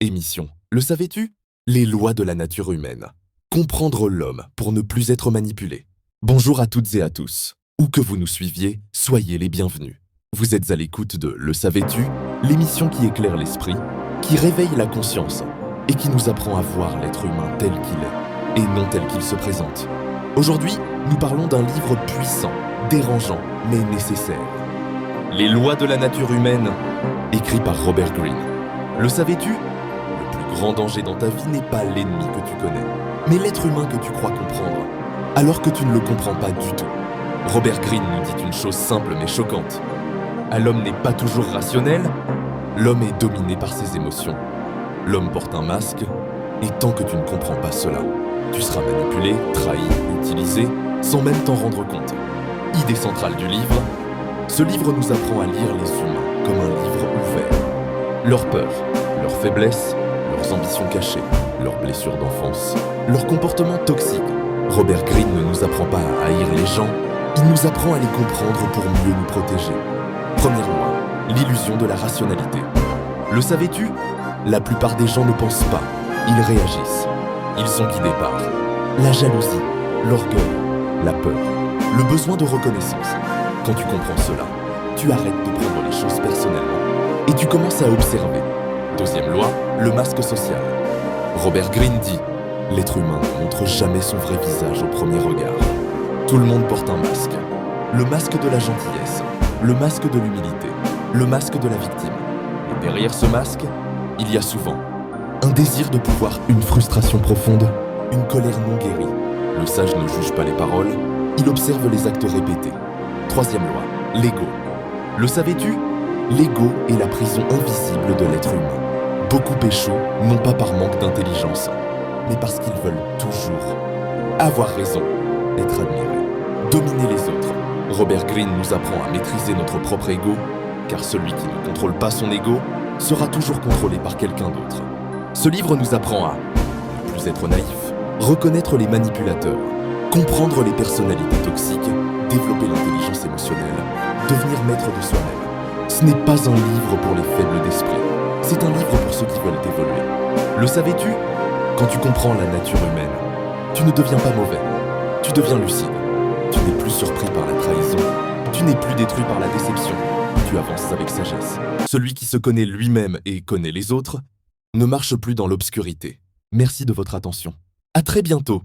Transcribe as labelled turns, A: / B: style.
A: Émission. Le savais-tu? Les lois de la nature humaine. Comprendre l'homme pour ne plus être manipulé. Bonjour à toutes et à tous. Où que vous nous suiviez, soyez les bienvenus. Vous êtes à l'écoute de Le savais-tu? L'émission qui éclaire l'esprit, qui réveille la conscience et qui nous apprend à voir l'être humain tel qu'il est et non tel qu'il se présente. Aujourd'hui, nous parlons d'un livre puissant, dérangeant, mais nécessaire. Les lois de la nature humaine, écrit par Robert Greene. Le savais-tu? Le plus grand danger dans ta vie n'est pas l'ennemi que tu connais, mais l'être humain que tu crois comprendre, alors que tu ne le comprends pas du tout. Robert Greene nous dit une chose simple mais choquante. L'homme n'est pas toujours rationnel, l'homme est dominé par ses émotions. L'homme porte un masque, et tant que tu ne comprends pas cela, tu seras manipulé, trahi, utilisé, sans même t'en rendre compte. Idée centrale du livre, ce livre nous apprend à lire les humains comme un livre ouvert. Leurs peurs, leurs faiblesses, leurs ambitions cachées, leurs blessures d'enfance, leurs comportements toxiques. Robert Greene ne nous apprend pas à haïr les gens, il nous apprend à les comprendre pour mieux nous protéger. Première loi, l'illusion de la rationalité. Le savais-tu? La plupart des gens ne pensent pas, ils réagissent. Ils sont guidés par la jalousie, l'orgueil, la peur, le besoin de reconnaissance. Quand tu comprends cela, tu arrêtes de prendre les choses personnellement et tu commences à observer. Deuxième loi, le masque social. Robert Greene dit « L'être humain ne montre jamais son vrai visage au premier regard. Tout le monde porte un masque. Le masque de la gentillesse, le masque de l'humilité, le masque de la victime. Et derrière ce masque, il y a souvent un désir de pouvoir, une frustration profonde, une colère non guérie. Le sage ne juge pas les paroles, il observe les actes répétés. Troisième loi, l'ego. Le savais-tu? L'ego est la prison invisible de l'être humain. Beaucoup échouent, non pas par manque d'intelligence, mais parce qu'ils veulent toujours avoir raison, être admirés, dominer les autres. Robert Greene nous apprend à maîtriser notre propre ego, car celui qui ne contrôle pas son ego sera toujours contrôlé par quelqu'un d'autre. Ce livre nous apprend à ne plus être naïf, reconnaître les manipulateurs, comprendre les personnalités toxiques, développer l'intelligence émotionnelle, devenir maître de soi-même. Ce n'est pas un livre pour les faibles d'esprit, c'est un livre pour ceux qui veulent évoluer. Le savais-tu? Quand tu comprends la nature humaine, tu ne deviens pas mauvais, tu deviens lucide. Tu n'es plus surpris par la trahison, tu n'es plus détruit par la déception, tu avances avec sagesse. Celui qui se connaît lui-même et connaît les autres ne marche plus dans l'obscurité. Merci de votre attention. À très bientôt.